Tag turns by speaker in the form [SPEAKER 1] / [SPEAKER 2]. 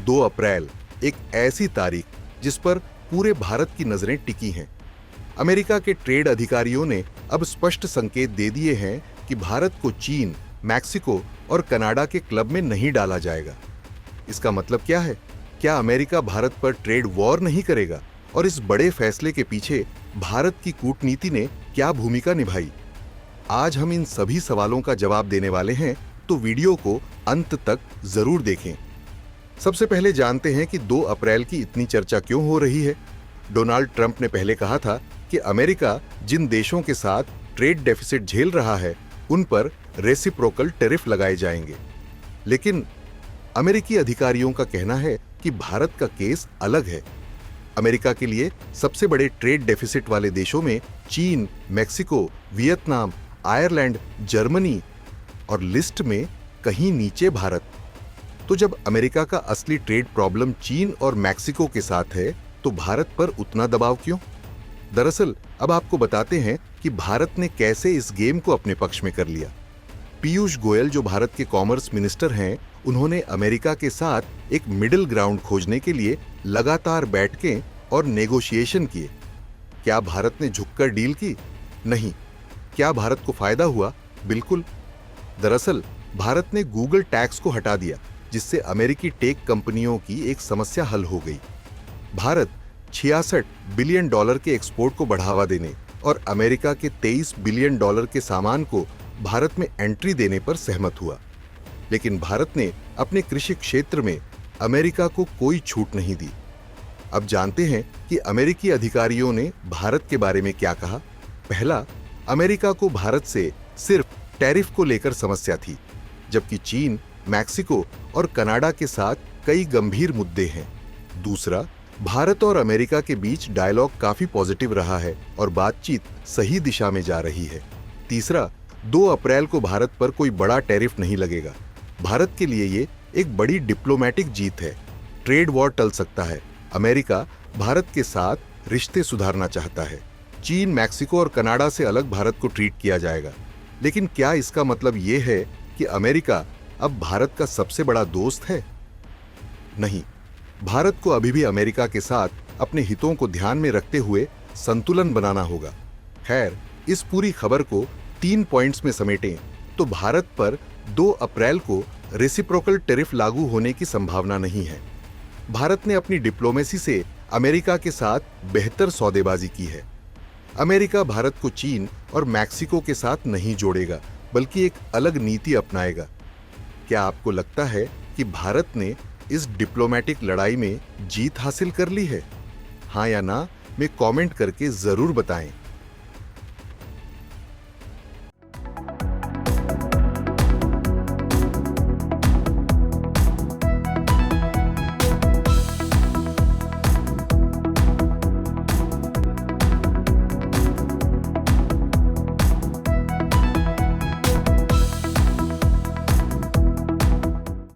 [SPEAKER 1] 2 अप्रैल एक ऐसी तारीख जिस पर पूरे भारत की नजरें टिकी हैं। अमेरिका के ट्रेड अधिकारियों ने अब स्पष्ट संकेत दे दिए हैं कि भारत को चीन, मैक्सिको और कनाडा के क्लब में नहीं डाला जाएगा। इसका मतलब क्या है? क्या अमेरिका भारत पर ट्रेड वॉर नहीं करेगा? और इस बड़े फैसले के पीछे भारत की कूटनीति ने क्या भूमिका निभाई? आज हम इन सभी सवालों का जवाब देने वाले हैं, तो वीडियो को अंत तक जरूर देखें। सबसे पहले जानते हैं कि 2 अप्रैल की इतनी चर्चा क्यों हो रही है। डोनाल्ड ट्रंप ने पहले कहा था कि अमेरिका जिन देशों के साथ ट्रेड डेफिसिट झेल रहा है उन पर रेसिप्रोकल टैरिफ लगाए जाएंगे। लेकिन अमेरिकी अधिकारियों का कहना है कि भारत का केस अलग है। अमेरिका के लिए सबसे बड़े ट्रेड डेफिसिट वाले देशों में चीन, मैक्सिको, वियतनाम, आयरलैंड, जर्मनी और लिस्ट में कहीं नीचे भारत। तो जब अमेरिका का असली ट्रेड प्रॉब्लम चीन और मैक्सिको के साथ है, तो भारत पर उतना दबाव क्यों? दरअसल अब आपको बताते हैं कि भारत ने कैसे इस गेम को अपने पक्ष में कर लिया। पीयूष गोयल, जो भारत के कॉमर्स मिनिस्टर हैं, उन्होंने अमेरिका के साथ एक मिडिल ग्राउंड खोजने के लिए लगातार बैठकें और नेगोशिएशन किए। क्या भारत ने झुककर डील की? नहीं। क्या भारत को फायदा हुआ? बिल्कुल। दरअसल भारत ने गूगल टैक्स को हटा दिया, जिससे अमेरिकी टेक कंपनियों की एक समस्या हल हो गई। भारत 66 बिलियन डॉलर के एक्सपोर्ट को बढ़ावा देने और अमेरिका के 23 बिलियन डॉलर के सामान को भारत में एंट्री देने पर सहमत हुआ। लेकिन भारत ने अपने कृषि क्षेत्र में अमेरिका को कोई छूट नहीं दी। अब जानते हैं कि अमेरिकी अधिकारियों ने भारत के बारे में क्या कहा। पहला, अमेरिका को भारत से सिर्फ टैरिफ को लेकर समस्या थी, जबकि चीन, मैक्सिको और कनाडा के साथ कई गंभीर मुद्दे हैं। दूसरा, भारत और अमेरिका के बीच डायलॉग काफी पॉजिटिव रहा है और बातचीत सही दिशा में जा रही है। तीसरा, 2 अप्रैल को भारत पर कोई बड़ा टैरिफ नहीं लगेगा। भारत के लिए ये एक बड़ी डिप्लोमेटिक जीत है। ट्रेड वॉर टल सकता है। अमेरिका भारत के साथ रिश्ते सुधारना चाहता है। चीन, मैक्सिको और कनाडा से अलग भारत को ट्रीट किया जाएगा। लेकिन क्या इसका मतलब ये है कि अमेरिका अब भारत का सबसे बड़ा दोस्त है? नहीं। भारत को अभी भी अमेरिका के साथ अपने हितों को ध्यान में रखते हुए संतुलन बनाना होगा। खैर, इस पूरी खबर को 3 पॉइंट्स में समेटें तो भारत पर 2 अप्रैल को रेसिप्रोकल टैरिफ लागू होने की संभावना नहीं है। भारत ने अपनी डिप्लोमेसी से अमेरिका के साथ बेहतर सौदेबाजी की है। अमेरिका भारत को चीन और मैक्सिको के साथ नहीं जोड़ेगा, बल्कि एक अलग नीति अपनाएगा। क्या आपको लगता है कि भारत ने इस डिप्लोमेटिक लड़ाई में जीत हासिल कर ली है? हाँ या ना में कमेंट करके जरूर बताएं।